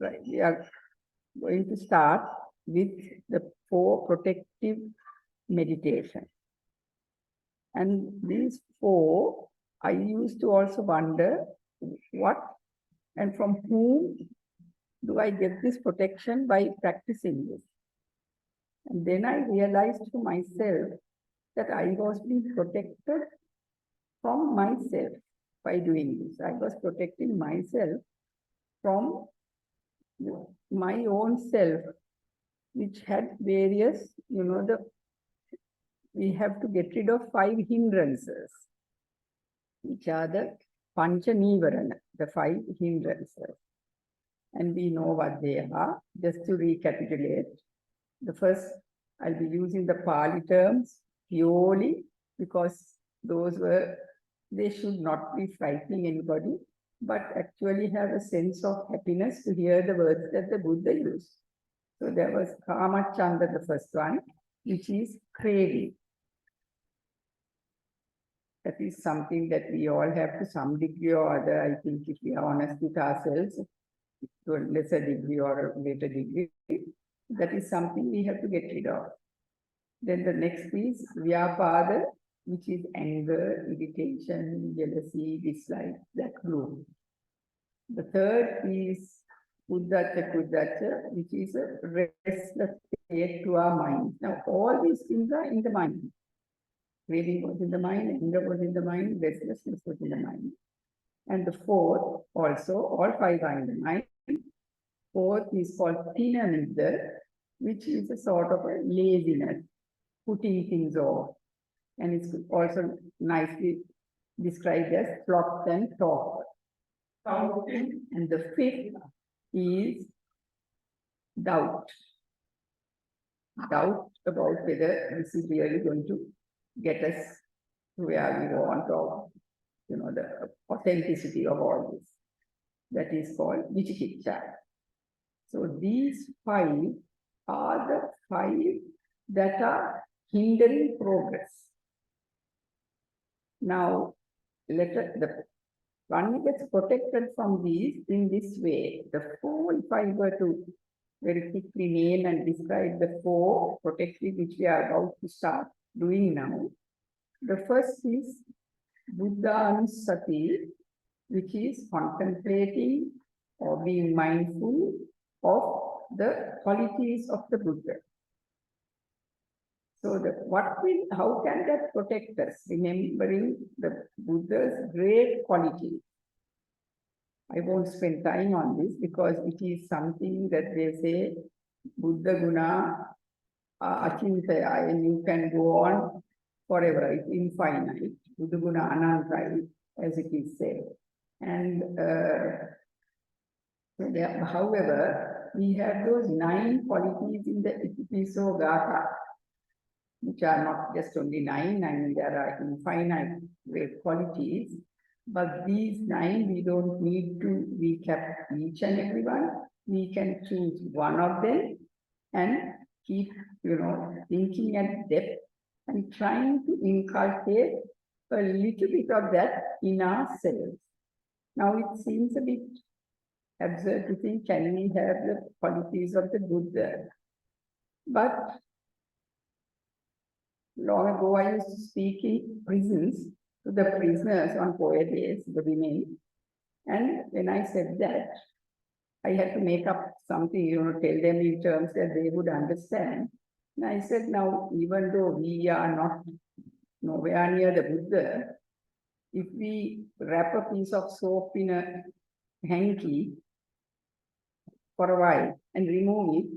Right. We are going to start with the 4 protective meditation. And these 4, I used to also wonder what and from whom do I get this protection by practicing this. And then I realized to myself that I was being protected from myself by doing this. I was protecting myself from my own self, which had various, we have to get rid of 5 hindrances, which are the Pancha Nivarana, the 5 hindrances. And we know what they are. Just to recapitulate, the first, I'll be using the Pali terms purely because they should not be frightening anybody, but actually have a sense of happiness to hear the words that the Buddha used. So there was Kamachanda, the first one, which is craving. That is something that we all have to some degree or other, I think, if we are honest with ourselves, to a lesser degree or a greater degree, that is something we have to get rid of. Then the next is Vyapada, which is anger, irritation, jealousy, dislike, that group. The third is Uddhacca, which is a restless state to our mind. Now, all these things are in the mind. Craving was in the mind, anger was in the mind, restlessness was in the mind. And the fourth, also, all 5 are in the mind. Fourth is called Tinamidda, which is a sort of a laziness, putting things off. And it's also nicely described as sloth and talk. And the fifth is doubt. Doubt about whether this is really going to get us to where we want, or the authenticity of all this. That is called Vichikicha. So these 5 are the 5 that are hindering progress. Now, the one gets protected from these in this way. The 4, if I were to very quickly name and describe the 4 protective which we are about to start doing now. The first is Buddhanusati, which is contemplating or being mindful of the qualities of the Buddha. So how can that protect us? Remembering the Buddha's great qualities. I won't spend time on this because it is something that they say Buddha Guna Achintaya, and you can go on forever. It's infinite. Buddha Guna Anantai, as it is said. And however, we have those 9 qualities in the Itipiso Gatha, which are not just only 9, I mean, there are infinite great qualities. But these 9, we don't need to recap each and every one. We can choose one of them and keep, thinking at depth and trying to inculcate a little bit of that in ourselves. Now, it seems a bit absurd to think, can we have the qualities of the Buddha? But long ago, I used to speak in prisons to the prisoners on Poya days, the women. And when I said that, I had to make up something, tell them in terms that they would understand. And I said, now, even though we are not nowhere near the Buddha, if we wrap a piece of soap in a hanky for a while and remove it,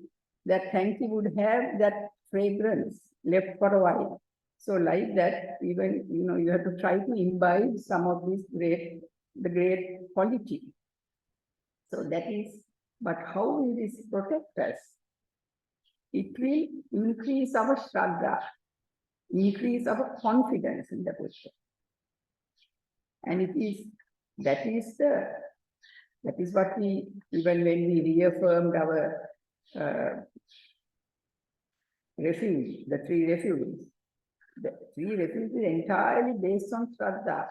that hanky would have that fragrance left for a while. So like that, even, you have to try to imbibe some of this the great quality. So that is, but how will this protect us? It will increase our Shraddha, increase our confidence in the Buddha. And that is what we, even when we reaffirmed our refuge, the 3 refuges. The 3 refuges is entirely based on Shraddha.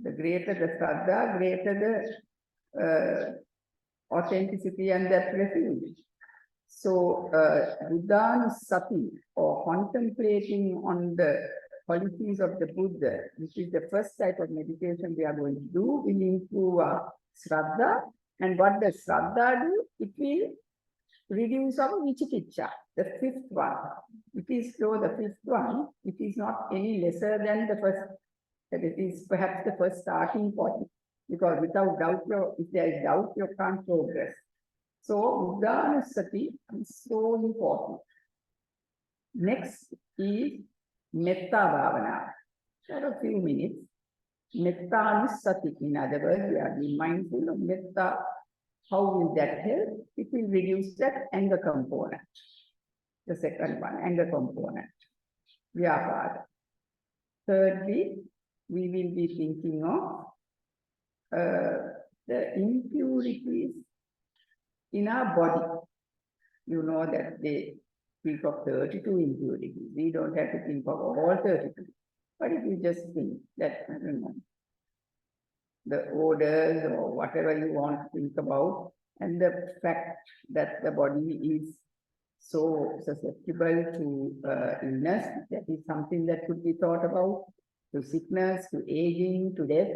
The greater the Shraddha, greater the authenticity and that refuge. So, Buddhanusati, or contemplating on the qualities of the Buddha, which is the first type of meditation we are going to do, will improve our Shraddha. And what does Shraddha do? It will reduce our Vichikicha, the fifth one. It is though the fifth one, it is not any lesser than the first, that it is perhaps the first starting point. Because without doubt, if there is doubt, you can't progress. So, Uddanasati is so important. Next is Metta Bhavana. For a few minutes, Metta Sati. In other words, we are being mindful of Metta. How will that help? It will reduce that anger component. The second one, anger component. Vyapada. Thirdly, we will be thinking of the impurities in our body. You know that they speak of 32 impurities. We don't have to think of all 32. But if you just think that, I don't know, the odors or whatever you want to think about, and the fact that the body is so susceptible to illness, that is something that could be thought about, to sickness, to aging, to death.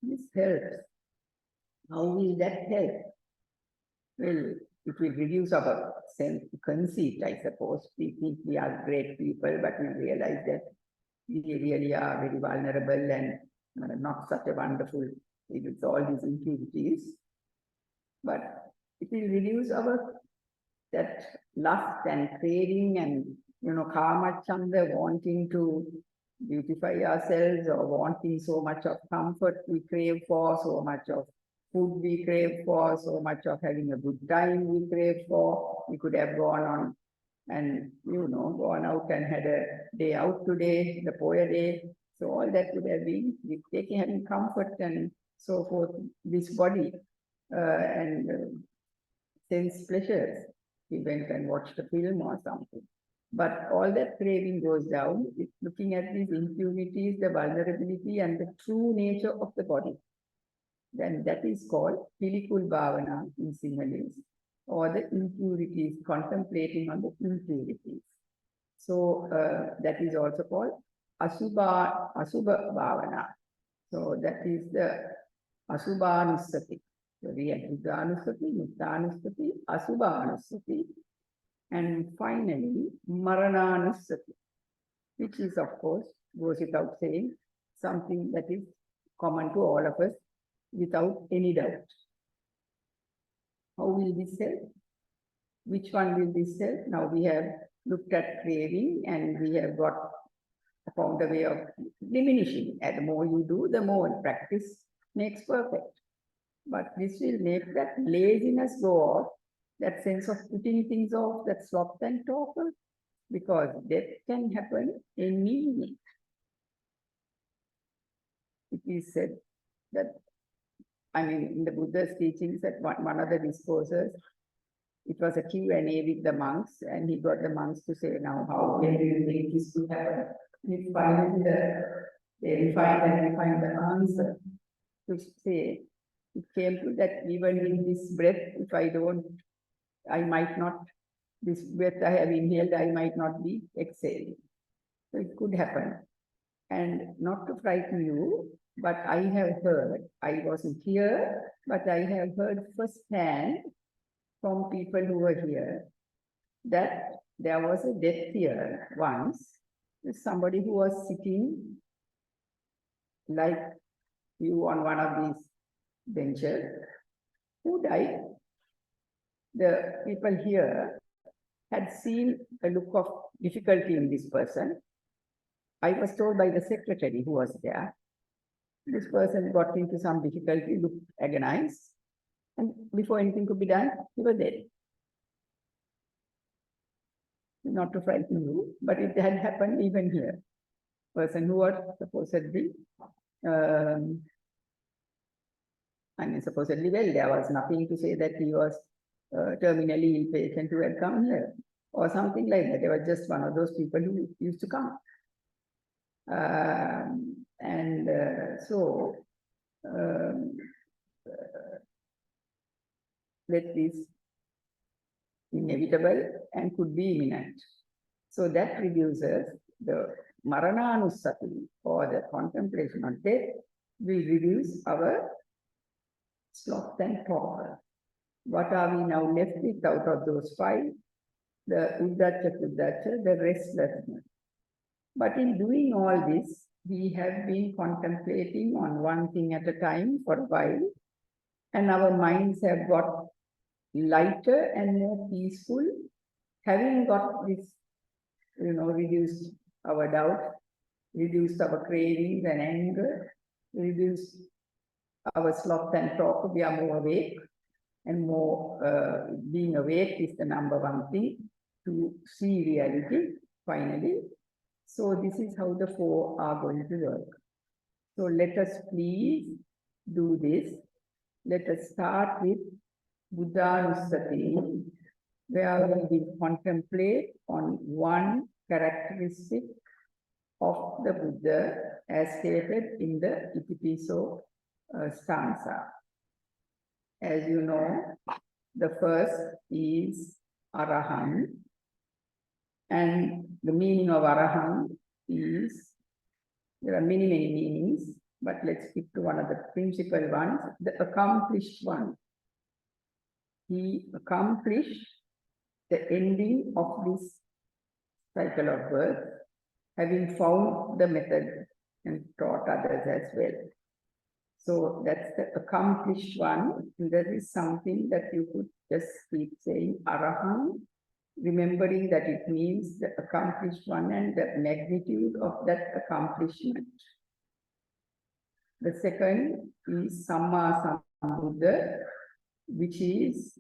This helps. How will that help? Well, it will reduce our conceit, I suppose. We think we are great people, but we realize that we really are very vulnerable and not such a wonderful with all these impurities. But it will reduce our that lust and craving and kamachanda, wanting to beautify ourselves or wanting so much of comfort we crave for, so much of food we crave for, so much of having a good time we crave for. We could have gone on and, gone out and had a day out today, the Poya day. So all that would have been taking, having comfort and so forth, this body and sense pleasures. We went and watched a film or something. But all that craving goes down. It's looking at these impurities, the vulnerability and the true nature of the body. Then that is called Pilikul Bhavana in Sinhalese, or the impurities, contemplating on the impurities. So that is also called Asubha Bhavana. So that is the Asubhanusati. So we have Buddhanusati, Nityanusati, Asubhanusati, and finally Marananusati, which is of course, goes without saying, something that is common to all of us without any doubt. How will this help? Which one will this help? Now we have looked at craving and we have found a way of diminishing. And the more you do, the more practice makes perfect. But this will make that laziness go off, that sense of putting things off, that sloth and torpor, because death can happen any minute. It is said that, in the Buddha's teachings, that one of the discourses, it was a Q&A with the monks, and he got the monks to say, now, how can you think this could happen? And finally, they refined the answer to say, it came to that even in this breath, if I might not, this breath I have inhaled, I might not be exhaling. So it could happen. And not to frighten you, but I have heard, I wasn't here, but I have heard firsthand from people who were here that there was a death here once with somebody who was sitting like you on one of these benches, who died. The people here had seen a look of difficulty in this person. I was told by the secretary who was there, this person got into some difficulty, looked agonized, and before anything could be done, he was dead. Not to frighten you, but it had happened even here. Person who was supposedly, supposedly well, there was nothing to say that he was terminally ill patient who had come here, or something like that. They were just one of those people who used to come. death is inevitable and could be imminent. So that reduces the Marananusati, or the contemplation of death, will reduce our sloth and torpor. What are we now left with out of those five? The Uddacha, the restlessness. But in doing all this, we have been contemplating on one thing at a time for a while, and our minds have got lighter and more peaceful, having got this, reduced our doubt, reduced our cravings and anger, reduced our sloth and torpor. We are more awake, and more being awake is the number one thing to see reality finally. So this is how the four are going to work. So let us please do this. Let us start with Buddhanusati, where we will contemplate on one characteristic of the Buddha as stated in the Itipiso stanza. As you know, the first is Arahant, and the meaning of Arahant is, there are many meanings, but let's stick to one of the principal ones, the accomplished one. He accomplished the ending of this cycle of birth, having found the method and taught others as well. So that's the accomplished one. And that is something that you could just keep saying Arahant, remembering that it means the accomplished one and the magnitude of that accomplishment. The second is Samma Sambuddha, which is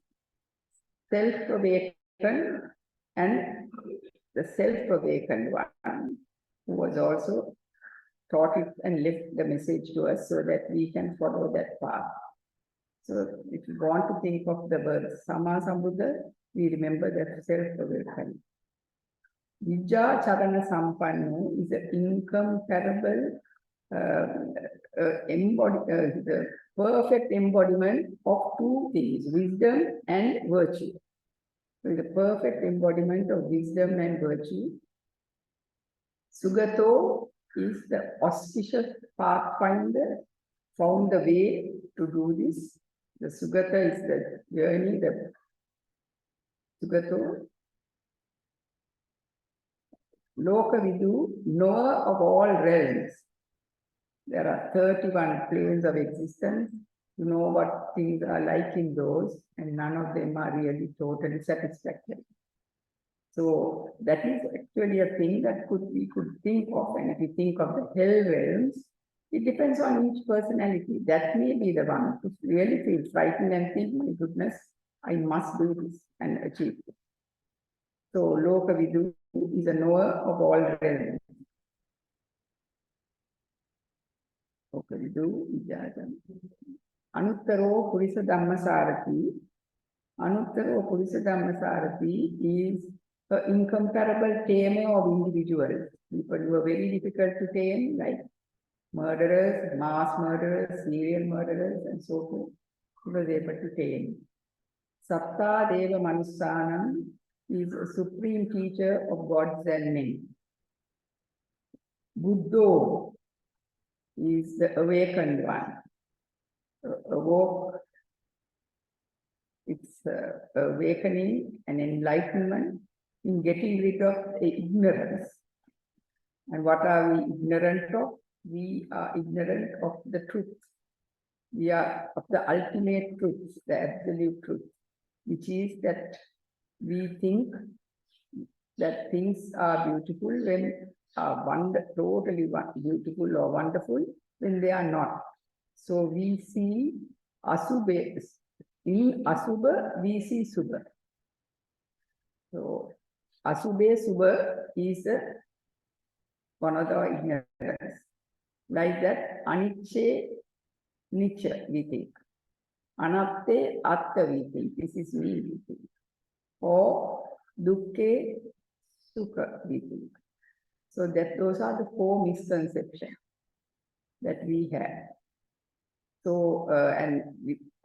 self-awakened, and the self-awakened one who was also taught it and left the message to us so that we can follow that path. So if you want to think of the word Samma Sambuddha, we remember that self-awakened. Vijja Charana Sampanno is an incomparable the perfect embodiment of two things, wisdom and virtue. So the perfect embodiment of wisdom and virtue. Sugato is the auspicious pathfinder, found the way to do this. The Sugata is the journey, the Sugato. Lokavidu, knower of all realms. There are 31 planes of existence. You know what things are like in those, and none of them are really totally satisfactory. So that is actually a thing that we could think of. And if you think of the hell realms, it depends on each personality. That may be the one who really feels frightened and think, my goodness, I must do this and achieve it. So Lokavidu is a knower of all realms. Lokavidu, Anuttaro Purisa Dhammasarati. Anuttaro Purisa Dhammasarati is an incomparable tamer of individuals. People who are very difficult to tame, like murderers, mass murderers, serial murderers, and so forth. He was able to tame. Satta Deva Manussanam is a supreme teacher of gods and men. Buddho is the awakened one. Awoke, it's awakening and enlightenment in getting rid of ignorance. And what are we ignorant of? We are ignorant of the truth. We are of the ultimate truth, the absolute truth, which is that we think that things are beautiful when are totally beautiful or wonderful when they are not. So we see Asubha. In Asubha, we see Subha. So Asubha Subha is one of the ignorance. Like that, Anicce Nicca we think. Anatte Atta we think. This is me we think. Or Dukke Sukha we think. So that those are the four misconceptions that we have. So,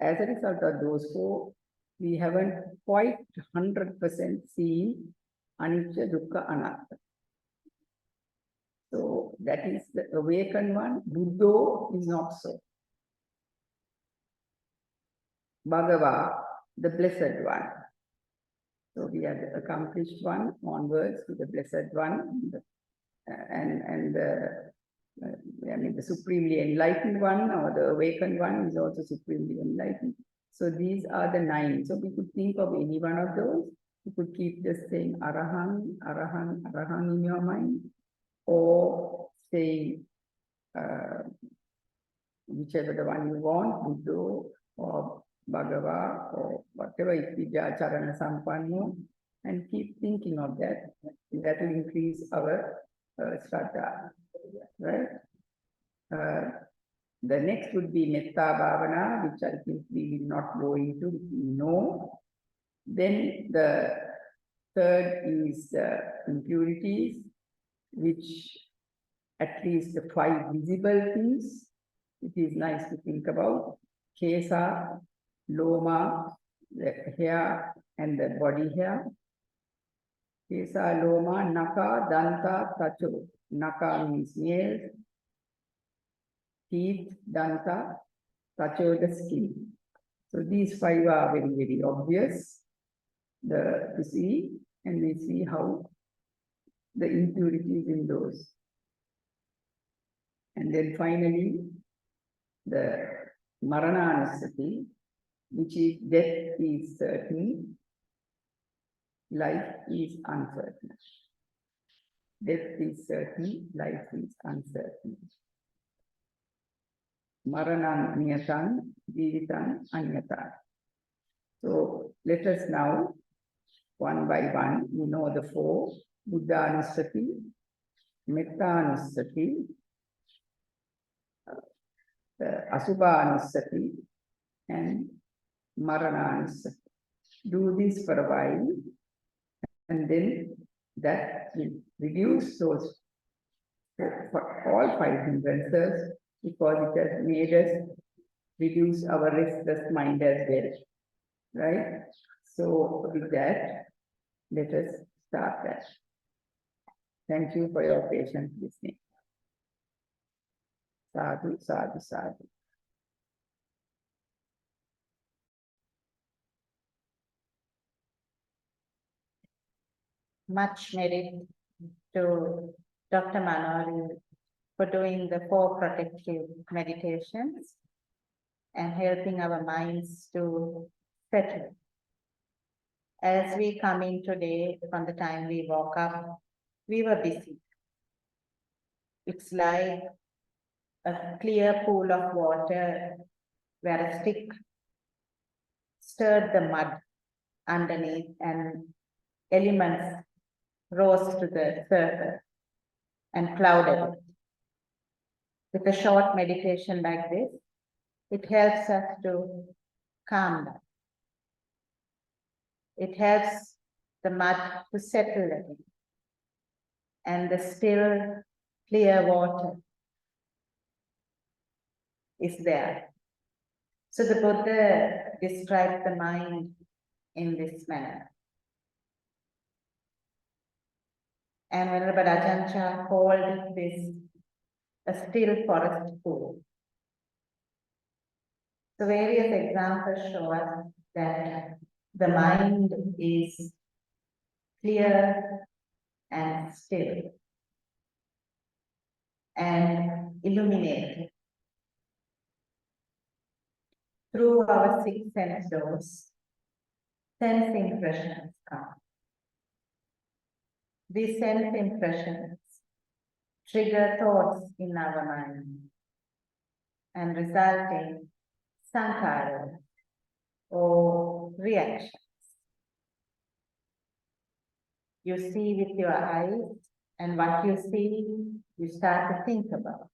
as a result of those four we haven't quite 100% seen anicca, dukkha, anatta. So that is the awakened one. Buddho is not so. Bhagava, the blessed one. So we are the accomplished one, onwards to the blessed one, the supremely enlightened one, or the awakened one is also supremely enlightened. So these are the 9. So we could think of any one of those. You could keep just saying Arahang, Arahang, Arahang in your mind, or saying whichever the one you want, Buddha or Bhagava or whatever, Vidya, Charana, Sampanno, and keep thinking of that. That will increase our Shraddha, right? The next would be Metta Bhavana, which I think we will not go into, we know. Then the third is impurities, which at least the 5 visible things, it is nice to think about. Kesa, Loma, the hair and the body hair. Kesa, Loma, Naka, Danta, Tacho. Naka means nails, teeth, Danta, Tacho, the skin. So these 5 are very, very obvious to see, and we see how the impurities in those. And then finally, the Marananasati, which is death is certain, life is uncertain. Death is certain, life is uncertain. Maranam niyatan, jivitan anyatan. So let us now, one by one, you know the 4, Buddhanusati, Mettanusati, Asubhanusati, and Marananusati. Do this for a while, and then that will reduce those for all 5 hindrances, because it has made us reduce our restless mind as well, right? So with that, let us start that. Thank you for your patient listening. Sadhu, sadhu, sadhu. Much merit to Dr. Manori for doing the 4 protective meditations and helping our minds to settle. As we come in today, from the time we woke up, we were busy. It's like a clear pool of water where a stick stirred the mud underneath and elements rose to the surface and clouded it. With a short meditation like this, it helps us to calm down. It helps the mud to settle again, and the still, clear water is there. So the Buddha described the mind in this manner. And Venerable Ajahn called this a still forest pool. So various examples show us that the mind is clear and still and illuminated. Through our 6 sense doors, sense impressions come. These sense impressions trigger thoughts in our mind and result in sankara or reactions. You see with your eyes, and what you see, you start to think about.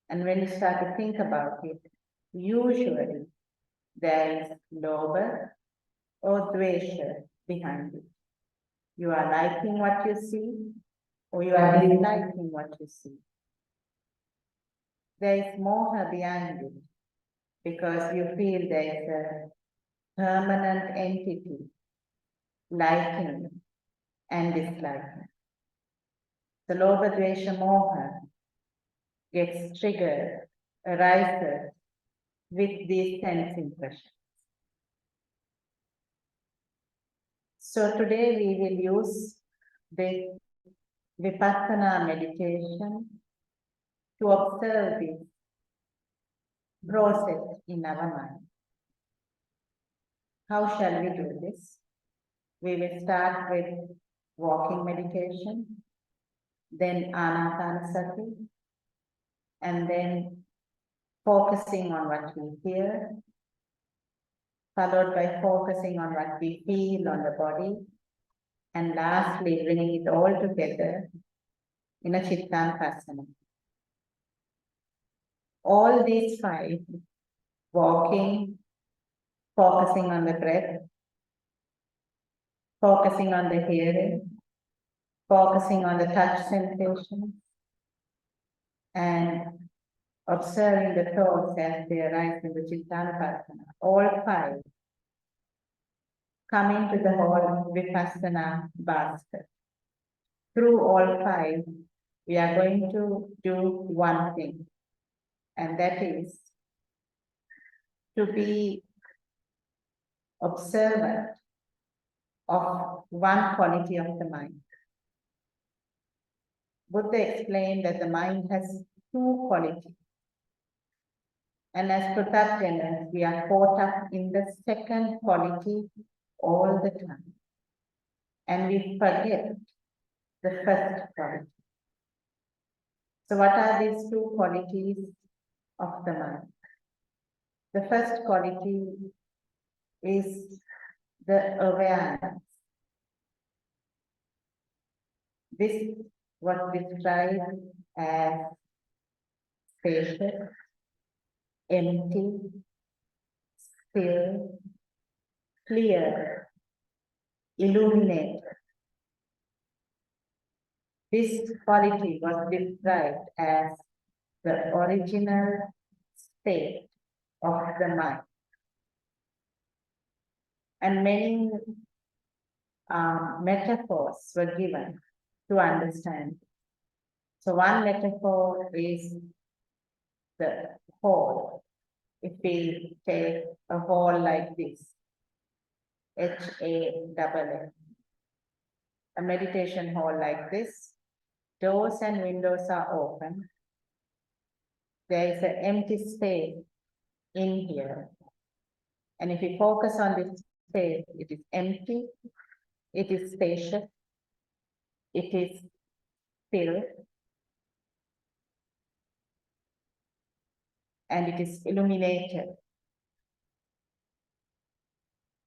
And when you start to think about it, usually there is lobha or dvesha behind it. You are liking what you see, or you are disliking what you see. There is moha behind it, because you feel there is permanent entity, liking and disliking. The Lobha Dvesha Moha gets triggered, arises with these sense impressions. So today we will use this Vipassana meditation to observe this process in our mind. How shall we do this? We will start with walking meditation, then Anapanasati, and then focusing on what we hear, followed by focusing on what we feel on the body, and lastly bringing it all together in a Chittanupassana. All these five, walking, focusing on the breath, focusing on the hearing, focusing on the touch sensation, and observing the thoughts as they arise in the Chittanupassana. All five come into the whole Vipassana basket. Through all five, we are going to do one thing, and that is to be observant of one quality of the mind. Buddha explained that the mind has two qualities. And as Pratapjanas, we are caught up in the second quality all the time. And we forget the first quality. So what are these two qualities of the mind? The first quality is the awareness. This was described as spacious, empty, still, clear, illuminated. This quality was described as the original state of the mind. And many metaphors were given to understand. So one metaphor is the hall. If we take a hall like this, H-A-L-L, a meditation hall like this, doors and windows are open. There is an empty space in here. And if we focus on this space, it is empty, it is spacious, it is still, and it is illuminated.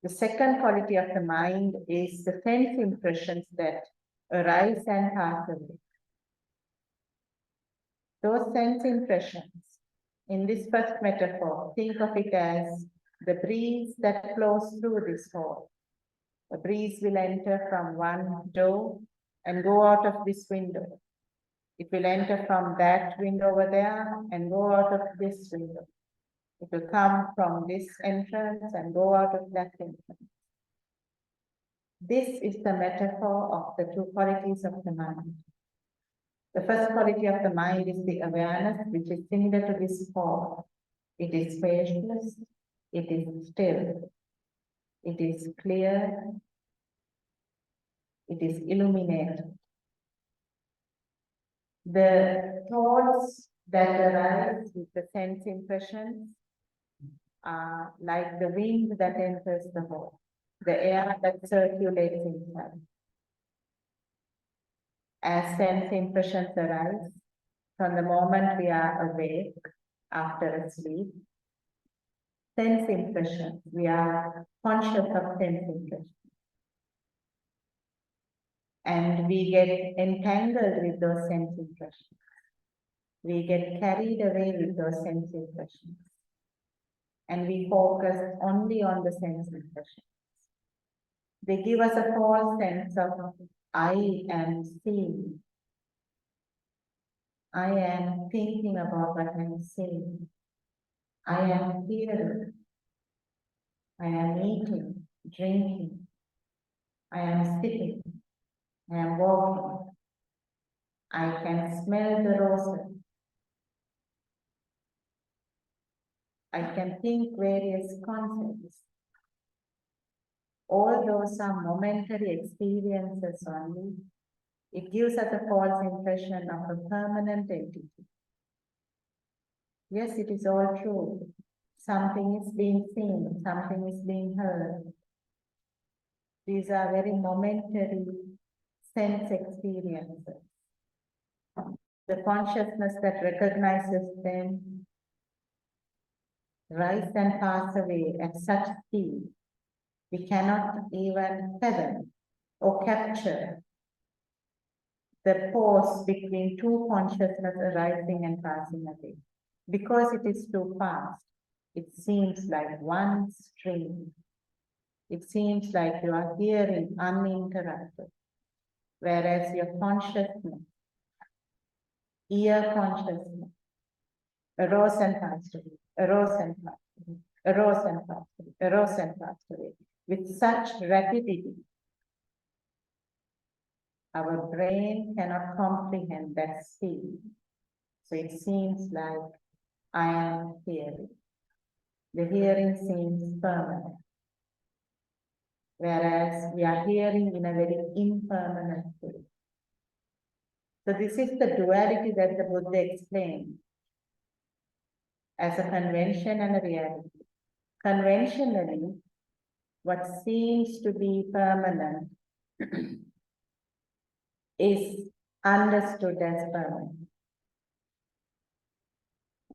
The second quality of the mind is the sense impressions that arise and pass away. Those sense impressions, in this first metaphor, think of it as the breeze that flows through this hall. The breeze will enter from one door and go out of this window. It will enter from that window over there and go out of this window. It will come from this entrance and go out of that entrance. This is the metaphor of the two qualities of the mind. The first quality of the mind is the awareness, which is similar to this hall. It is spacious, it is still, it is clear, it is illuminated. The thoughts that arise with the sense impressions are like the wind that enters the hall, the air that circulates inside. As sense impressions arise, from the moment we are awake after a sleep, sense impressions, we are conscious of sense impressions. And we get entangled with those sense impressions. We get carried away with those sense impressions. And we focus only on the sense impressions. They give us a false sense of I am seeing. I am thinking about what I'm saying. I am hearing. I am eating, drinking, I am sitting, I am walking. I can smell the roses. I can think various concepts. All those are momentary experiences only. It gives us a false impression of a permanent entity. Yes, it is all true. Something is being seen, something is being heard. These are very momentary sense experiences. The consciousness that recognizes them rise and pass away at such speed, we cannot even fathom or capture the pause between two consciousness arising and passing away. Because it is too fast, it seems like one stream. It seems like you are hearing uninterrupted, whereas your consciousness, ear consciousness, arose and passed away, arose and passed away, arose and passed away, arose and passed away, with such rapidity. Our brain cannot comprehend that speed. So it seems like I am hearing. The hearing seems permanent, whereas we are hearing in a very impermanent way. So this is the duality that the Buddha explained as a convention and a reality. Conventionally, what seems to be permanent is understood as permanent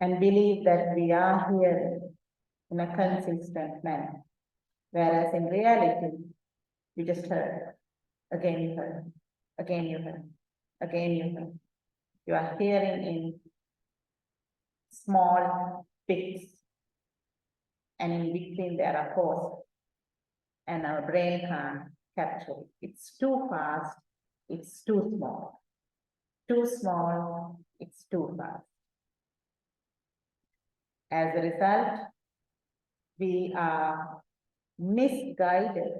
and believe that we are hearing in a consistent manner. Whereas in reality, you just heard, again you heard, again you heard, again you heard. You are hearing in small bits, and in between there are pauses, and our brain can't capture it. It's too fast, it's too small. Too small, it's too fast. As a result, we are misguided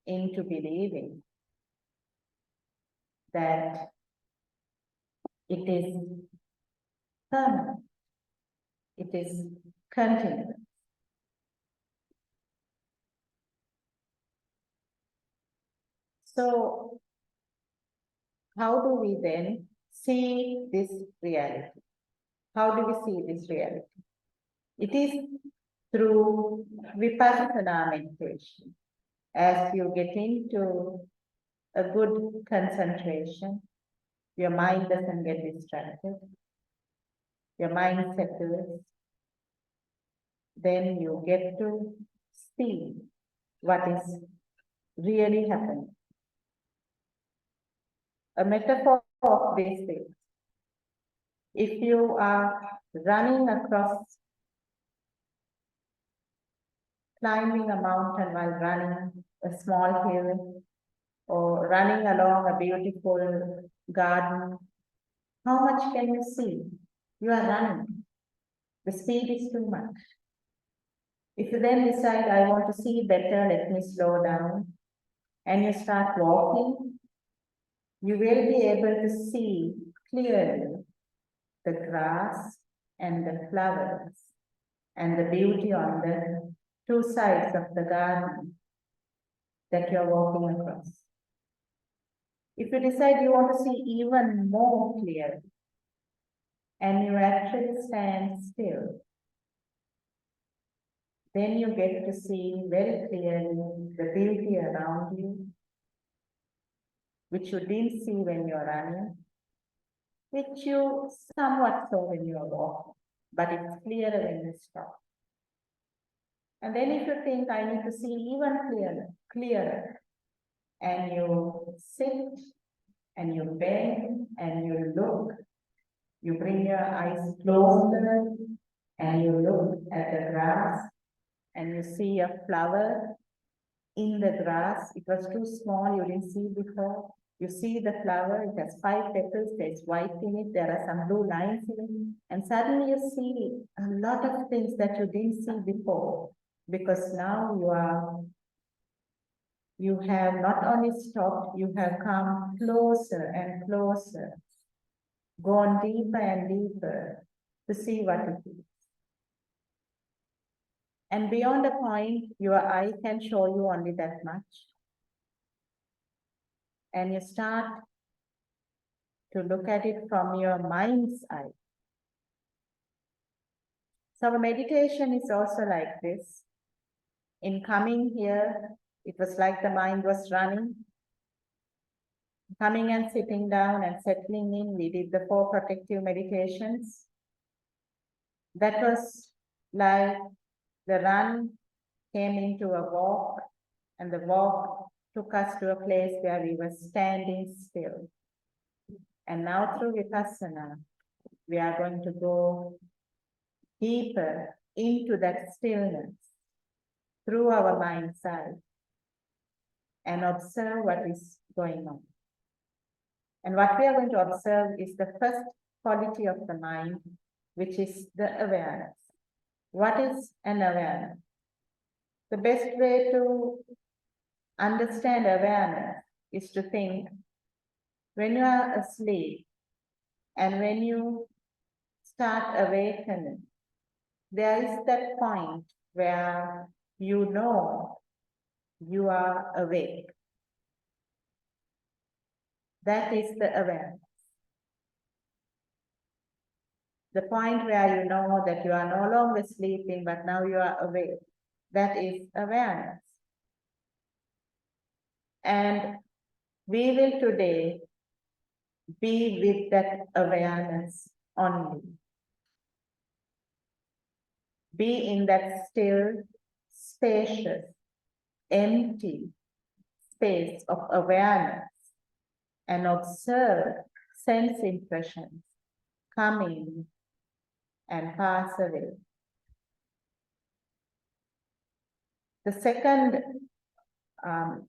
into believing that it is permanent, it is continuous. So, how do we then see this reality? How do we see this reality? It is through Vipassana meditation. As you get into a good concentration, your mind doesn't get distracted, your mind settles, then you get to see what is really happening. A metaphor of this is, if you are running across, climbing a mountain while running a small hill, or running along a beautiful garden, how much can you see? You are running. The speed is too much. If you then decide, I want to see better, let me slow down, and you start walking, you will be able to see clearly the grass and the flowers and the beauty on the two sides of the garden that you're walking across. If you decide you want to see even more clearly, and you actually stand still, then you get to see very clearly the beauty around you, which you didn't see when you're running, which you somewhat saw when you're walking, but it's clearer when you stop. And then if you think, I need to see even clearer, and you sit, and you bend, and you look, you bring your eyes closer, and you look at the grass, and you see a flower in the grass. It was too small, you didn't see before. You see the flower, it has 5 petals, there's white in it, there are some blue lines in it, and suddenly you see a lot of things that you didn't see before. because now you have not only stopped, you have come closer and closer, gone deeper and deeper to see what it is. And beyond a point, your eye can show you only that much. And you start to look at it from your mind's eye. So our meditation is also like this. In coming here, it was like the mind was running. Coming and sitting down and settling in, we did the 4 protective meditations. That was like the run came into a walk, and the walk took us to a place where we were standing still. And now through Vipassana, we are going to go deeper into that stillness through our mind's eye and observe what is going on. And what we are going to observe is the first quality of the mind, which is the awareness. What is an awareness? The best way to understand awareness is to think when you are asleep and when you start awakening, there is that point where you know you are awake. That is the awareness. The point where you know that you are no longer sleeping, but now you are awake. That is awareness. And we will today be with that awareness only. Be in that still, spacious, empty space of awareness and observe sense impressions coming and pass away. The second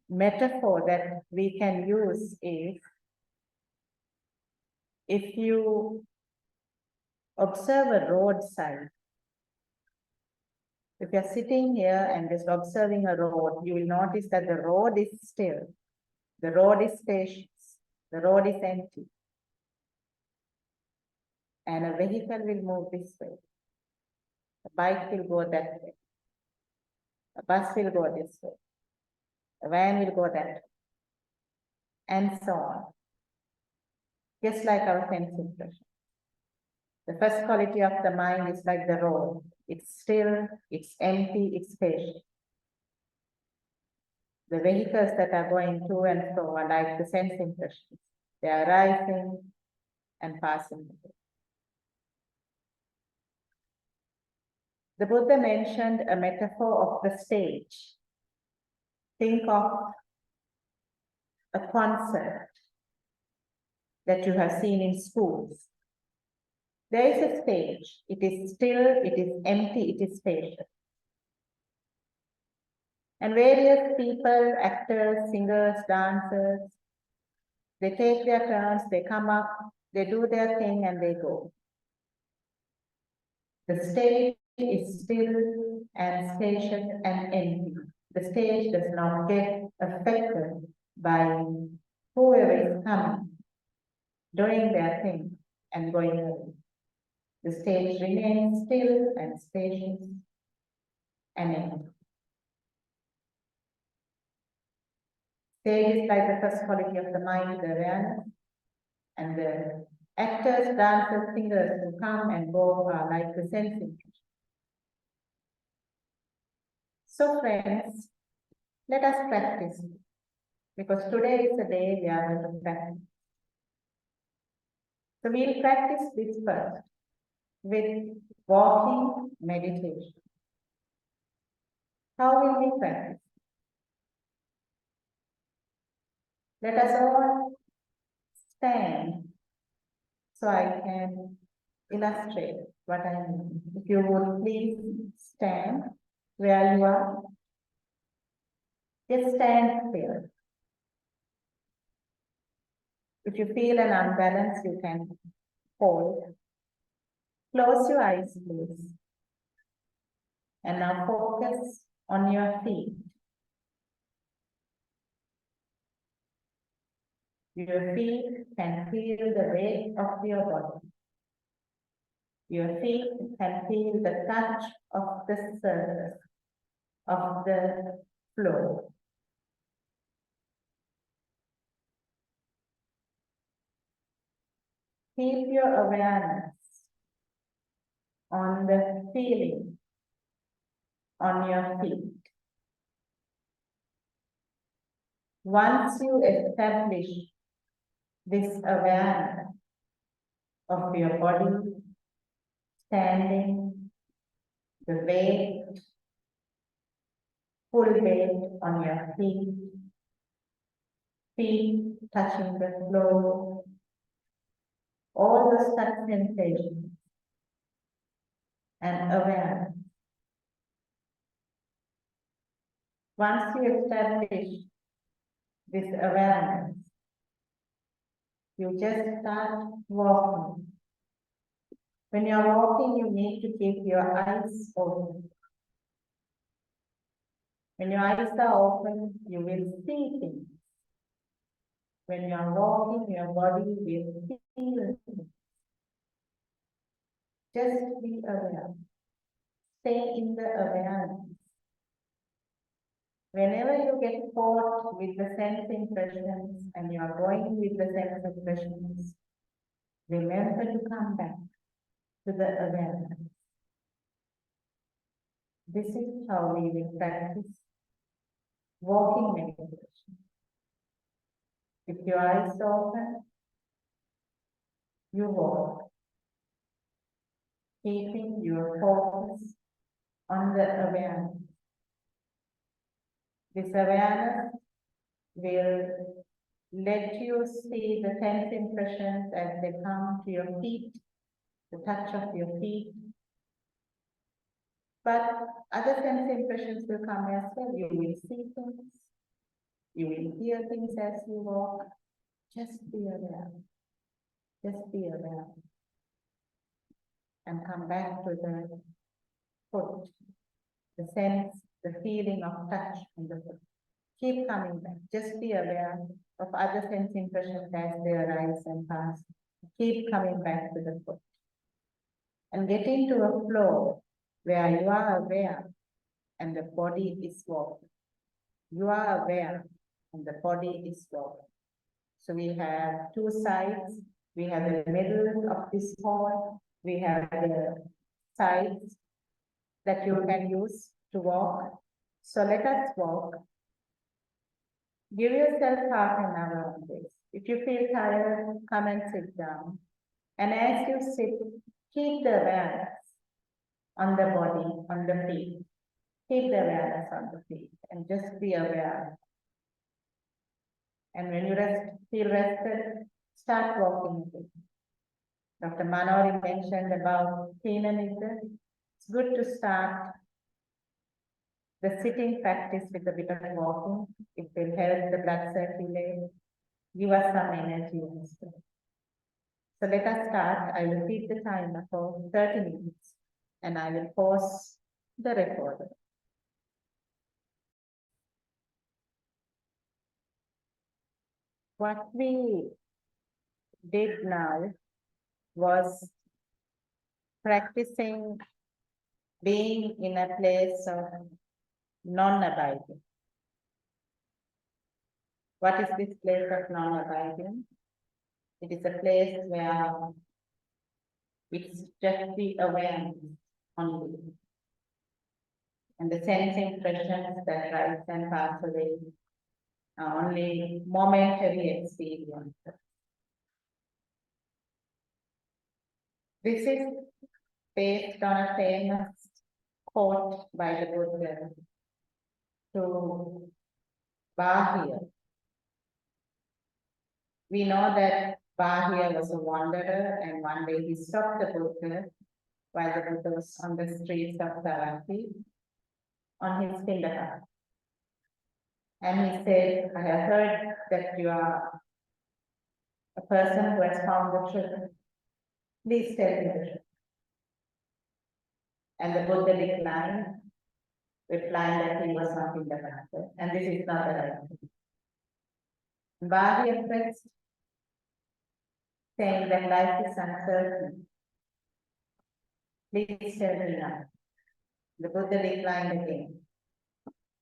metaphor that we can use is if you observe a roadside. If you're sitting here and just observing a road, you will notice that the road is still, the road is spacious, the road is empty. And a vehicle will move this way. A bike will go that way. A bus will go this way. A van will go that way. And so on. Just like our sense impression. The first quality of the mind is like the road. It's still, it's empty, it's spacious. The vehicles that are going to and fro are like the sense impressions. They are rising and passing away. The Buddha mentioned a metaphor of the stage. Think of a concert that you have seen in schools. There is a stage. It is still, it is empty, it is spacious. And various people, actors, singers, dancers, they take their turns, they come up, they do their thing and they go. The stage is still and spacious and empty. The stage does not get affected by whoever is coming, doing their thing and going away. The stage remains still and spacious and empty. Stage is like the first quality of the mind, the awareness, and the actors, dancers, singers who come and go are like the sense impression. So friends, let us practice, because today is the day we are going to practice. So we'll practice this first with walking meditation. How will we practice? Let us all stand so I can illustrate what I mean. If you would please stand where you are. Just stand still. If you feel an unbalance, you can hold. Close your eyes, please. And now focus on your feet. Your feet can feel the weight of your body. Your feet can feel the touch of the surface of the floor. Keep your awareness on the feeling on your feet. Once you establish this awareness of your body, standing, the weight, full weight on your feet, feet touching the floor, all the touch sensations and awareness. Once you establish this awareness, you just start walking. When you're walking, you need to keep your eyes open. When your eyes are open, you will see things. When you're walking, your body will feel things. Just be aware. Stay in the awareness. Whenever you get caught with the sense impressions and you are going with the sense impressions, remember to come back to the awareness. This is how we will practice walking meditation. If your eyes are open, you walk, keeping your focus on the awareness. This awareness will let you see the sense impressions as they come to your feet, the touch of your feet. But other sense impressions will come as well. You will see things, you will hear things as you walk. Just be aware. Just be aware. And come back to the foot, the sense, the feeling of touch on the foot. Keep coming back. Just be aware of other sense impressions as they arise and pass. Keep coming back to the foot. And get into a flow where you are aware and the body is walking. You are aware and the body is walking. So we have two sides. We have the middle of this hall. We have the sides that you can use to walk. So let us walk. Give yourself half an hour on this. If you feel tired, come and sit down. And as you sit, keep the awareness on the body, on the feet. Keep the awareness on the feet and just be aware. And when you feel rested, start walking again. Dr. Manori mentioned about Teenanism. It's good to start the sitting practice with a bit of walking. It will help the blood circulate, give us some energy also. So let us start. I will keep the timer for 30 minutes and I will pause the recorder. What we did now was practicing being in a place of non-abiding. What is this place of non-abiding? It is a place where it's just the awareness only. And the sense impressions that rise and pass away are only momentary experiences. This is based on a famous quote by the Buddha to Bahia. We know that Bahia was a wanderer, and one day he stopped the Buddha while the Buddha was on the streets of Sarati on his Pindaka. And he said, I have heard that you are a person who has found the truth. Please tell me the truth. And the Buddha declined. replying that he was not interested, and this is not the right thing. Bhavana pressed, saying that life is uncertain. Please tell me now. The Buddha declined again.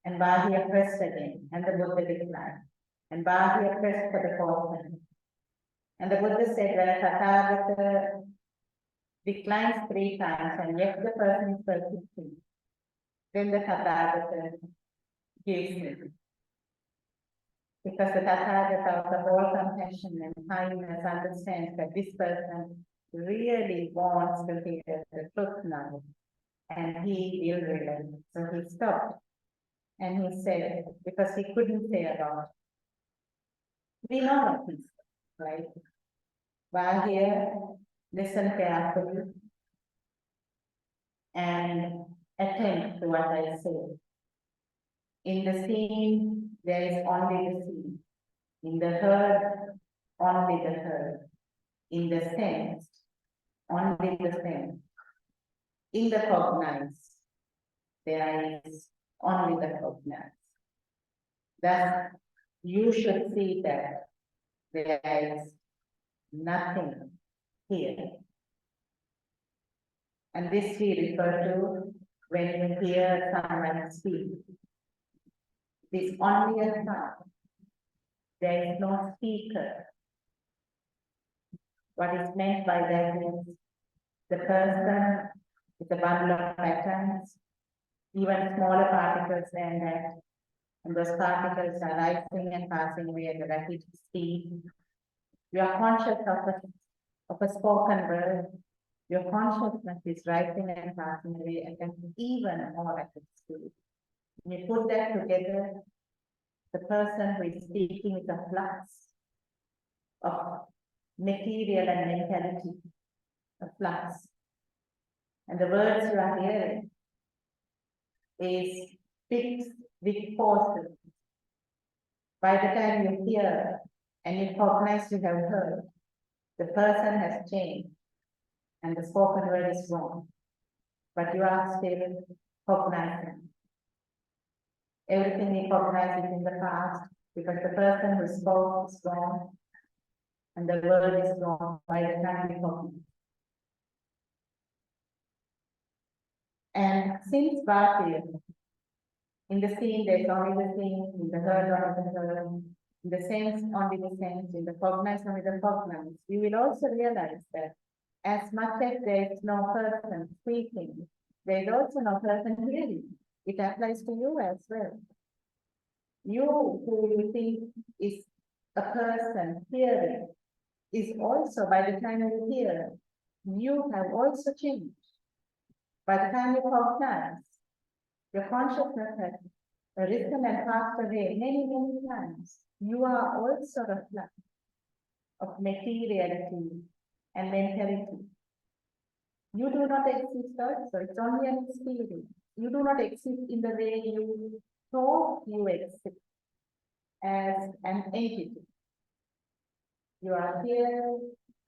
And Bhavana pressed again, and the Buddha declined. And Bhavana pressed for the fourth time. And the Buddha said, when a Tathagata declines 3 times and yet the person is persisting, then the Tathagata gives it. Because the Tathagata of the whole compassion and kindness understands that this person really wants to hear the truth now. And he will relent. So he stopped. And he said, because he couldn't say a lot. We know what he said, right? While here, listen carefully and attend to what I say. In the seen, there is only the seen. In the heard, only the heard. In the sensed, only the sensed. In the cognized, there is only the cognized. Thus, you should see that there is nothing here. And this we refer to when you hear someone speak. It is only a sound. There is no speaker. What is meant by that is the person is a bundle of patterns, even smaller particles than that. And those particles are rising and passing away at a rapid speed. You are conscious of a spoken word. Your consciousness is rising and passing away at an even more rapid speed. When you put that together, the person who is speaking is a flux of material and mentality, a flux. And the words you are hearing is fixed with forces. By the time you hear and you recognize you have heard, the person has changed and the spoken word is wrong. But you are still cognizing. Everything you cognize is in the past because the person who spoke is wrong and the word is wrong by the time you cognize. And since Bhakti, in the scene there's only the scene, in the heard only the heard, in the sense only the sense, in the cognized only the cognized, you will also realize that as much as there is no person speaking, there is also no person hearing. It applies to you as well. You who you think is a person hearing is also, by the time you hear, you have also changed. By the time you cognize, your consciousness has arisen and passed away many, many times. You are also a flux of materiality and mentality. You do not exist also, it's only an experience. You do not exist in the way you thought you exist as an entity. You are here,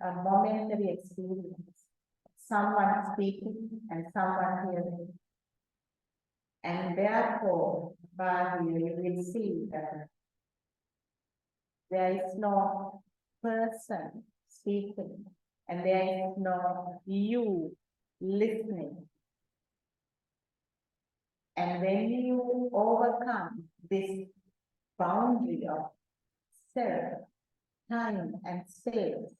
a momentary experience. Someone speaking and someone hearing. And therefore, you will see that there is no person speaking and there is no you listening. And when you overcome this boundary of self, time and space,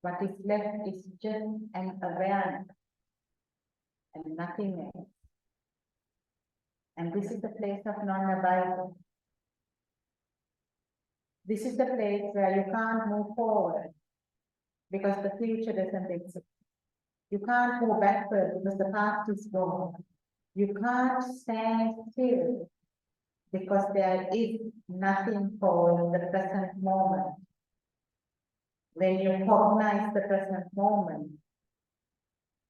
what is left is just an awareness and nothing else. And this is the place of non-abatement. This is the place where you can't move forward because the future doesn't exist. You can't go backward because the past is gone. You can't stand still because there is nothing for the present moment. When you cognize the present moment,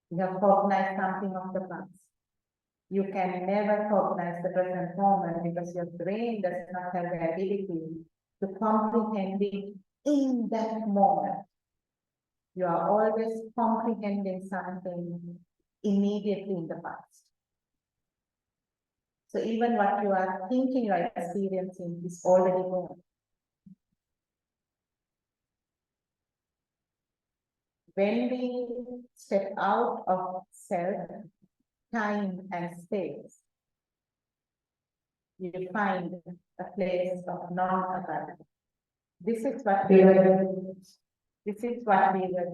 you have cognized something of the past. You can never cognize the present moment because your brain does not have the ability to comprehend it in that moment. You are always comprehending something immediately in the past. So even what you are thinking or experiencing is already gone. When we step out of self, time and space, you find a place of non-attachment. This is what we were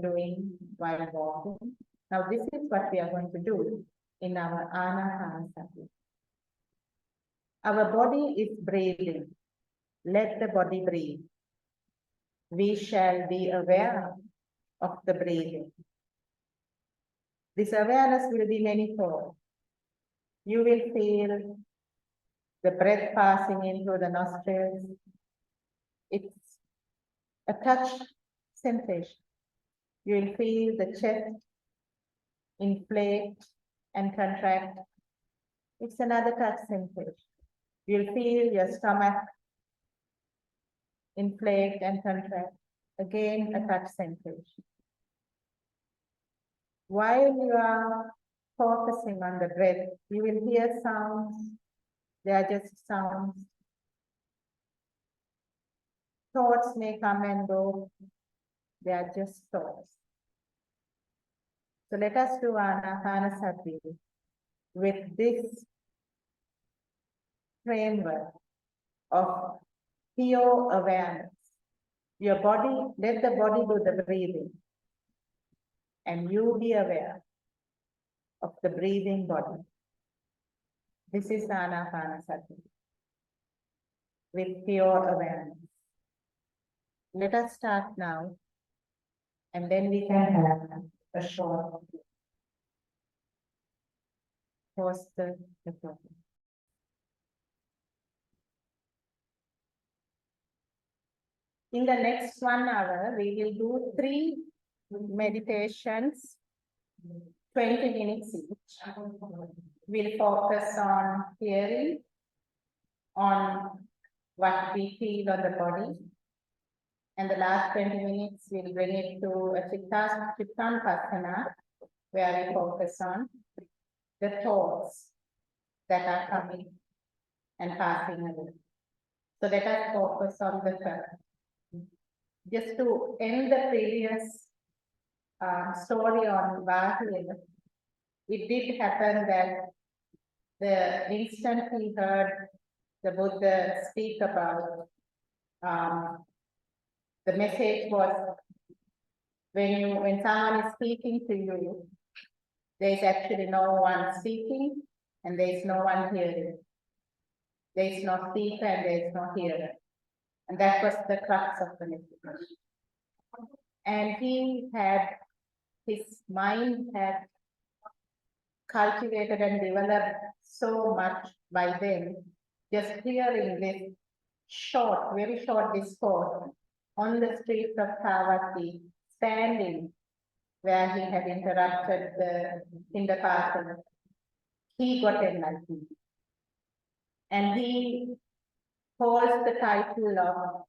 doing while walking. Now this is what we are going to do in our Anapanasati. Our body is breathing. Let the body breathe. We shall be aware of the breathing. This awareness will be manifold. You will feel the breath passing in through the nostrils. It's a touch sensation. You will feel the chest inflate and contract. It's another touch sensation. You'll feel your stomach inflate and contract. Again, a touch sensation. While you are focusing on the breath, you will hear sounds. They are just sounds. Thoughts may come and go. They are just thoughts. So let us do Anapanasati with this framework of pure awareness. Your body, let the body do the breathing. And you be aware of the breathing body. This is Anapanasati with pure awareness. Let us start now, and then we can have a short posture. In the next 1 hour, we will do 3 meditations, 20 minutes each. We'll focus on hearing, on what we feel on the body. And the last 20 minutes, we'll bring it to a Chittanupassana, where we focus on the thoughts that are coming and passing away. So let us focus on the first. Just to end the previous story on wavering, it did happen that the instant he heard the Buddha speak about, the message was, when someone is speaking to you, there is actually no one speaking and there is no one hearing. There is no speaker and there is no hearer. And that was the crux of the message. And his mind had cultivated and developed so much by then, just hearing this very short discourse on the streets of Savatthi, standing where he had interrupted the kindergarten, he got enlightened. And he holds the title of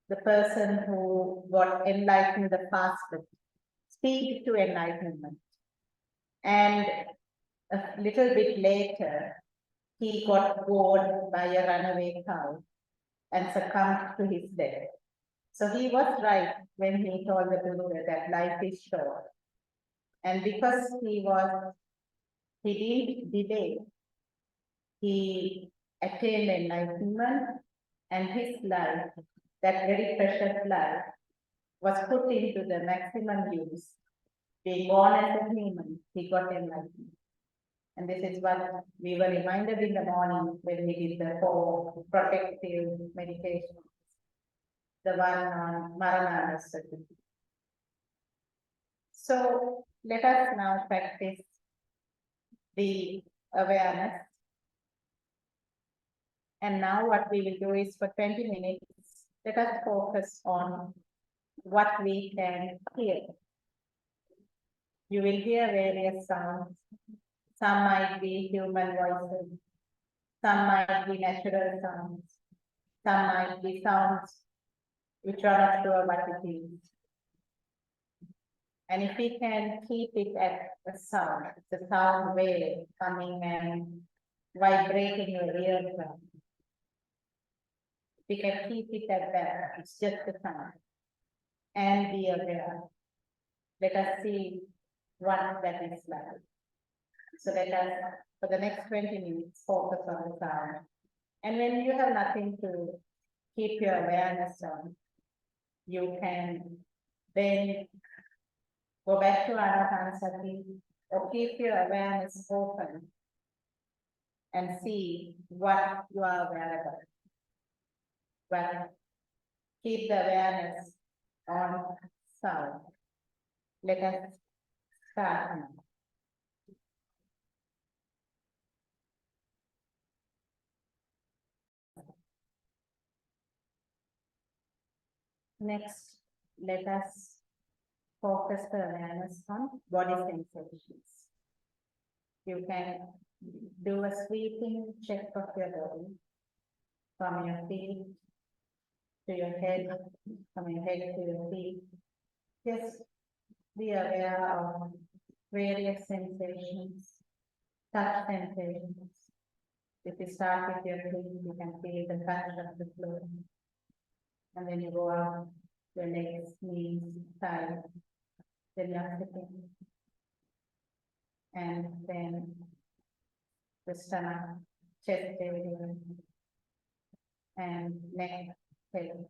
the person who got enlightened the fastest, speed to enlightenment. And a little bit later, he got gored by a runaway cow and succumbed to his death. So he was right when he told the Buddha that life is short. And because he didn't delay, he attained enlightenment, and his life, that very precious life, was put into the maximum use. Being born as a human, he got enlightened. And this is what we were reminded in the morning when we did the 4 protective meditations. The one on Anapanasati. So let us now practice the awareness. And now what we will do is for 20 minutes, let us focus on what we can hear. You will hear various sounds. Some might be human voices. Some might be natural sounds. Some might be sounds which are not sure what it is. And if we can keep it at a sound, it's a sound wave coming and vibrating your eardrum. We can keep it at that, it's just the sound. And be aware. Let us see what that is like. So let us, for the next 20 minutes, focus on the sound. And when you have nothing to keep your awareness on, you can then go back to Anapanasati or keep your awareness open and see what you are aware of. But keep the awareness on sound. Let us start now. Next, let us focus the awareness on body sensations. You can do a sweeping check of your body from your feet to your head, from your head to your feet. Just be aware of various sensations, touch sensations. If you start with your feet, you can feel the touch of the floor. And then you go up your legs, knees, thighs, then you're sitting. And then the stomach, chest area, and neck, head.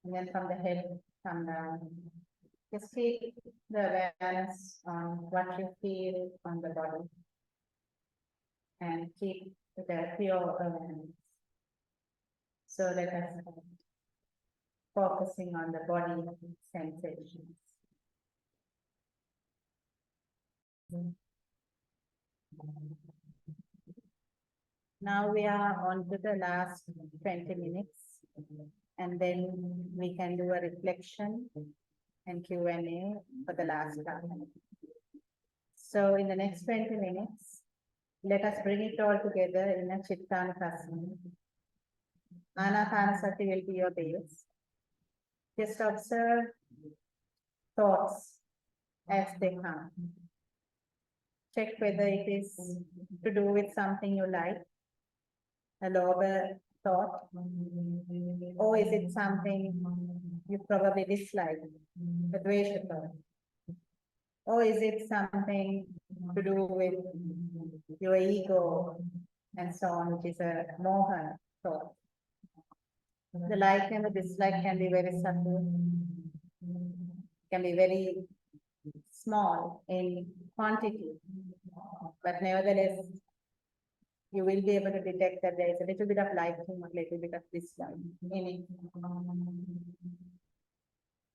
And then from the head, come down. Just keep the awareness on what you feel on the body. And keep the pure awareness. So let us focusing on the body sensations. Now we are on to the last 20 minutes, and then we can do a reflection and Q&A for the last half. So in the next 20 minutes, let us bring it all together in a Chittanupassana. Anapanasati will be your base. Just observe thoughts as they come. Check whether it is to do with something you like, a lower thought, or is it something you probably dislike, a dvesha thought, or is it something to do with your ego and so on, which is a moha thought. The like and the dislike can be very subtle, can be very small in quantity, but nevertheless, you will be able to detect that there is a little bit of liking or a little bit of dislike in it.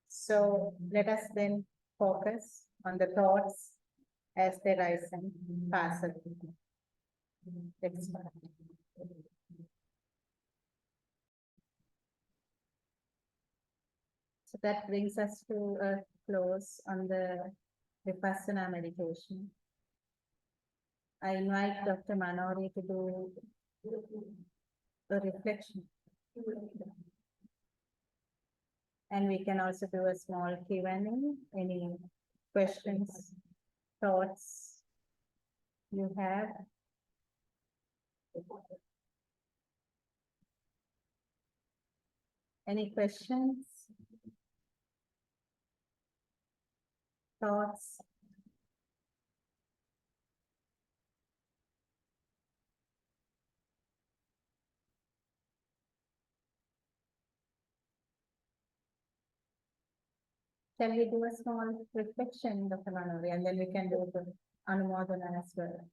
So let us then focus on the thoughts as they rise and pass away. Let's start. So that brings us to a close on the Vipassana meditation. I invite Dr. Manori to do a reflection. And we can also do a small Q&A. Any questions, thoughts you have? Any questions? Thoughts? Shall we do a small reflection, Dr. Manori, and then we can do the Anumodana as well.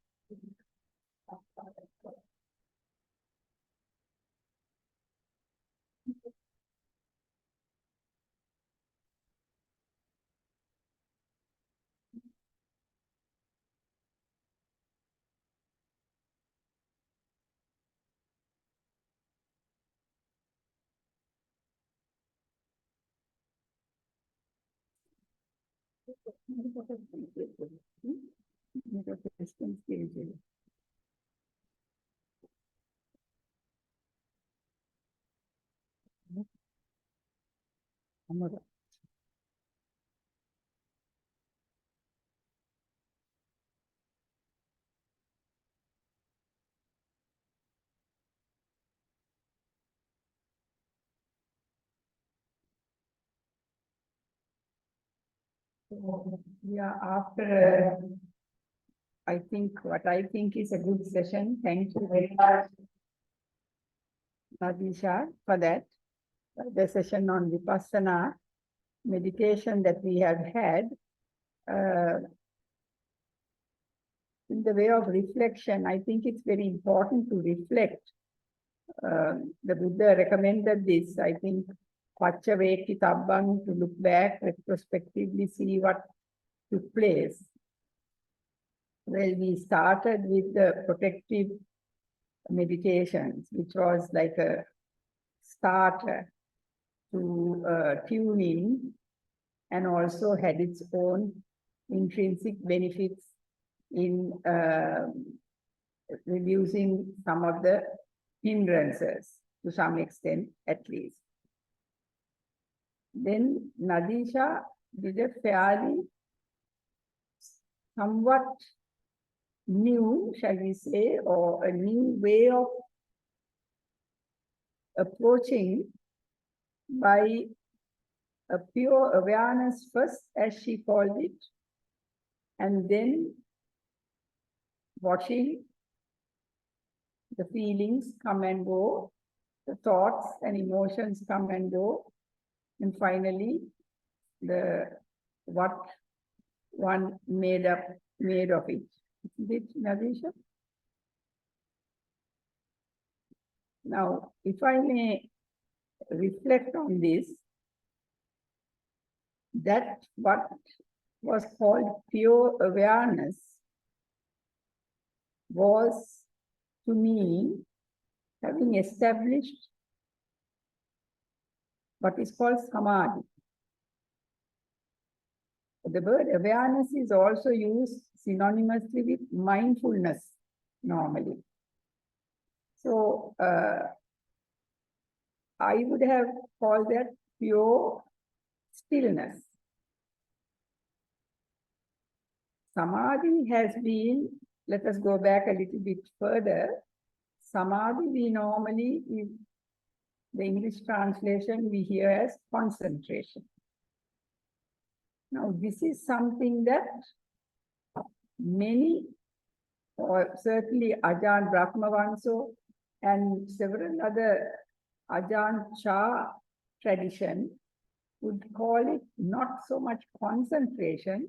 Yeah, after I think what I think is a good session. Thank you very much, Nadeesha, for that. The session on Vipassana meditation that we have had, in the way of reflection, I think it's very important to reflect. The Buddha recommended this, I think, Pachaveki Tabbang, to look back, retrospectively see what took place. Well, we started with the protective meditations, which was like a starter to tune in, and also had its own intrinsic benefits in reducing some of the hindrances to some extent, at least. Then Nadeesha did a fairly somewhat new, shall we say, or a new way of approaching by a pure awareness first, as she called it, and then watching the feelings come and go, the thoughts and emotions come and go, and finally what one made of it. Isn't it, Nadeesha? Now, if I may reflect on this, that what was called pure awareness was, to me, having established what is called samadhi. The word awareness is also used synonymously with mindfulness normally. So I would have called that pure stillness. Samadhi has been, let us go back a little bit further. Samadhi, we normally, in the English translation, we hear as concentration. Now, this is something that many, or certainly Ajahn Brahmavanso and several other Ajahn Chah tradition would call it not so much concentration,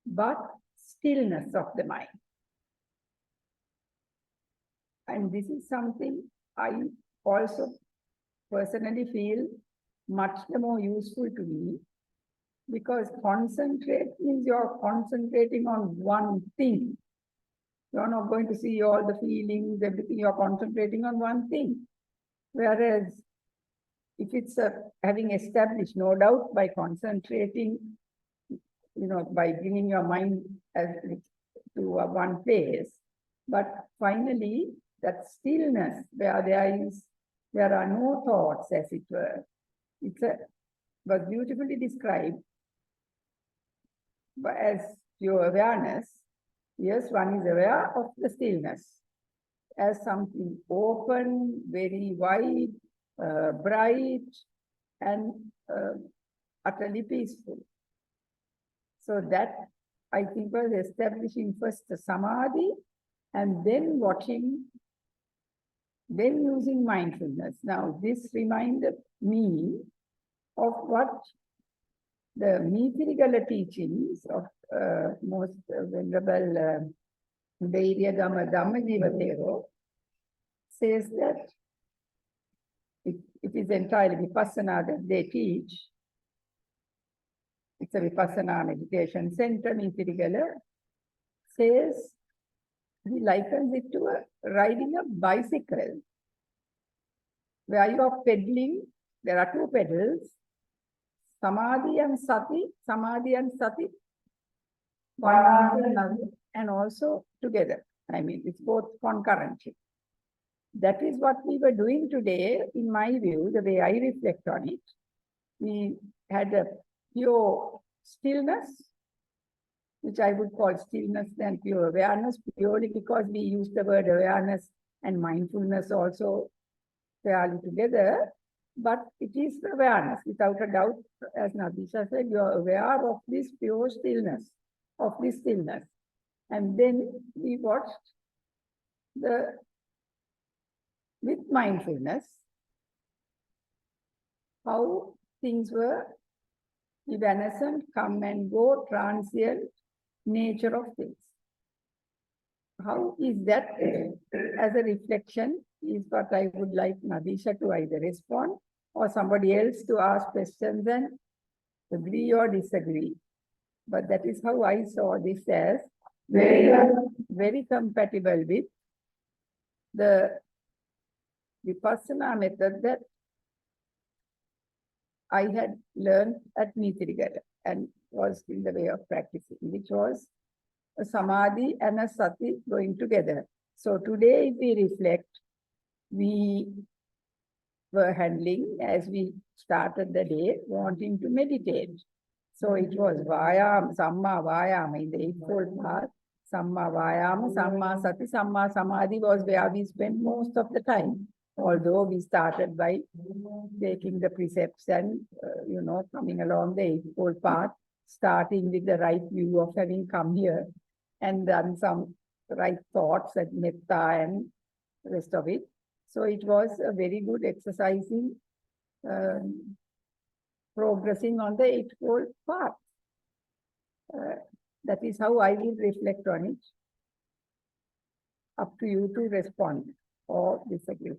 but stillness of the mind. And this is something I also personally feel much more useful to me, because concentrate means you're concentrating on one thing. You're not going to see all the feelings, everything, you're concentrating on one thing. Whereas if it's having established, no doubt, by concentrating, by bringing your mind to one place, but finally that stillness where there are no thoughts, as it were, was beautifully described as pure awareness. Yes, one is aware of the stillness as something open, very wide, bright, and utterly peaceful. So that, I think, was establishing first the samadhi, and then watching, then using mindfulness. Now, this reminded me of what the Maitriya teachings of most venerable Dhamma Jivatero says that it is entirely Vipassana that they teach. It's a Vipassana meditation center. Maitriya says, he likens it to riding a bicycle, where you are pedaling. There are two pedals, samadhi and sati, one after another, and also together. I mean, it's both concurrently. That is what we were doing today, in my view, the way I reflect on it. We had a pure stillness, which I would call stillness than pure awareness, purely because we use the word awareness and mindfulness also fairly together. but it is the awareness. Without a doubt, as Nadeesha said, you are aware of this pure stillness, of this stillness. And then we watched with mindfulness, how things were evanescent, come and go, transient nature of things. How is that as a reflection is what I would like Nadeesha to either respond or somebody else to ask questions and agree or disagree. But that is how I saw this as very compatible with the Vipassana method that I had learned at Maitriya and was in the way of practicing, which was a samadhi and a sati going together. So today, if we reflect, we were handling, as we started the day, wanting to meditate. So it was Vayam, Samma Vayama in the Eightfold Path. Samma Vayama, Samma Sati, Samma Samadhi was where we spent most of the time. Although we started by taking the precepts and, coming along the Eightfold Path, starting with the right view of having come here and done some right thoughts and metta and the rest of it. So it was a very good exercise in progressing on the Eightfold Path. That is how I will reflect on it. Up to you to respond or disagree.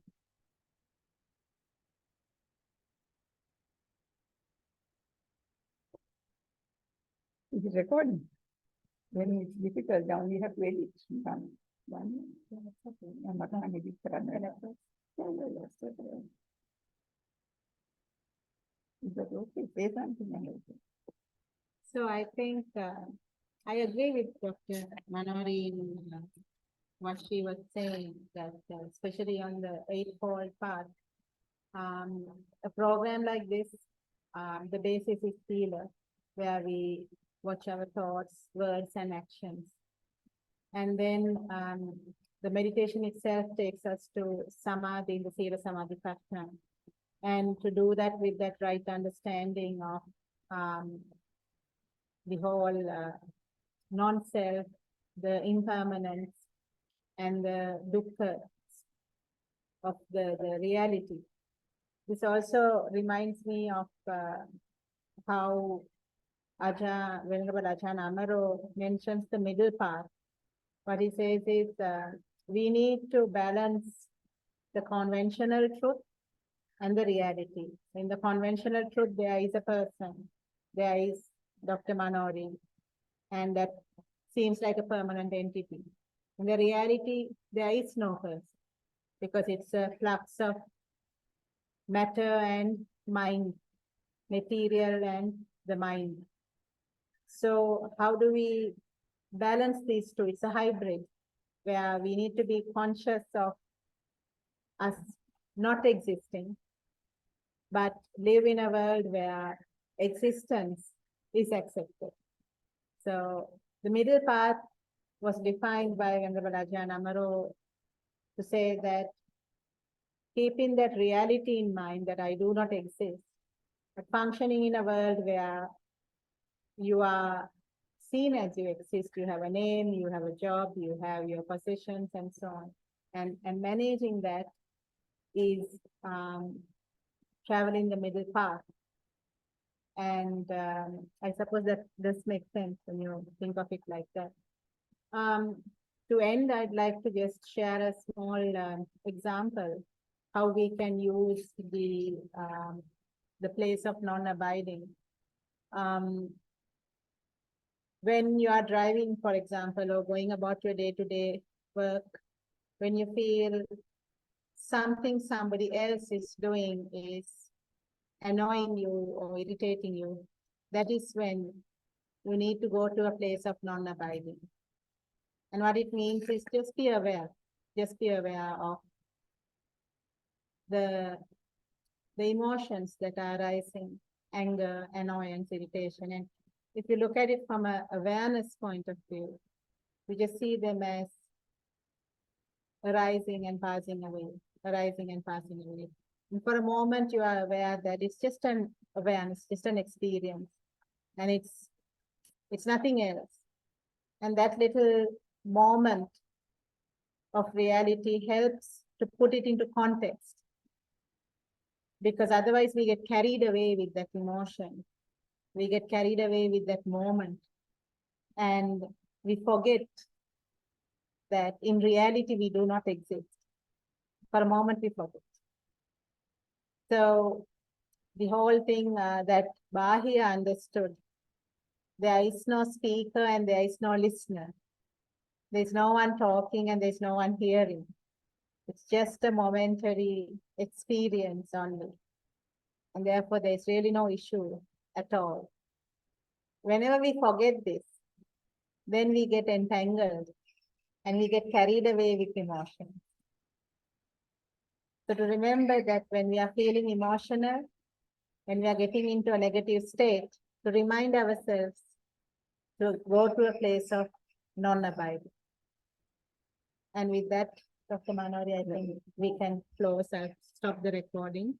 Is it recording? When it's difficult, now we have to edit. Is that okay? Say something. So I think I agree with Dr. Manori in what she was saying, that especially on the Eightfold Path, a program like this, the basis is Sila, where we watch our thoughts, words, and actions. And then the meditation itself takes us to Samadhi, the Sila Samadhi Prajna. And to do that with that right understanding of the whole non-self, the impermanence, and the dukkha of the reality. This also reminds me of how Venerable Ajahn Amaro mentions the middle path. What he says is we need to balance the conventional truth and the reality. In the conventional truth, there is a person, there is Dr. Manori, and that seems like a permanent entity. In the reality, there is no person, because it's a flux of matter and mind, material and the mind. So how do we balance these two? It's a hybrid where we need to be conscious of us not existing, but live in a world where existence is accepted. So the middle path was defined by Venerable Ajahn Amaro to say that keeping that reality in mind that I do not exist, but functioning in a world where you are seen as you exist, you have a name, you have a job, you have your possessions and so on. And managing that is traveling the middle path. And I suppose that this makes sense when you think of it like that. To end, I'd like to just share a small example how we can use the place of non-abiding. When you are driving, for example, or going about your day-to-day work, when you feel something somebody else is doing is annoying you or irritating you, that is when you need to go to a place of non-abiding. And what it means is just be aware of the emotions that are arising, anger, annoyance, irritation. And if you look at it from an awareness point of view, we just see them as arising and passing away, arising and passing away. And for a moment, you are aware that it's just an awareness, just an experience, and it's nothing else. And that little moment of reality helps to put it into context, because otherwise we get carried away with that emotion. We get carried away with that moment, and we forget that in reality we do not exist. For a moment we forget. So the whole thing that Bahia understood, there is no speaker and there is no listener. There's no one talking and there's no one hearing. It's just a momentary experience only. And therefore there's really no issue at all. Whenever we forget this, then we get entangled and we get carried away with emotion. So to remember that when we are feeling emotional, when we are getting into a negative state, to remind ourselves to go to a place of non-abiding. And with that, Dr. Manori, I think we can close and stop the recording.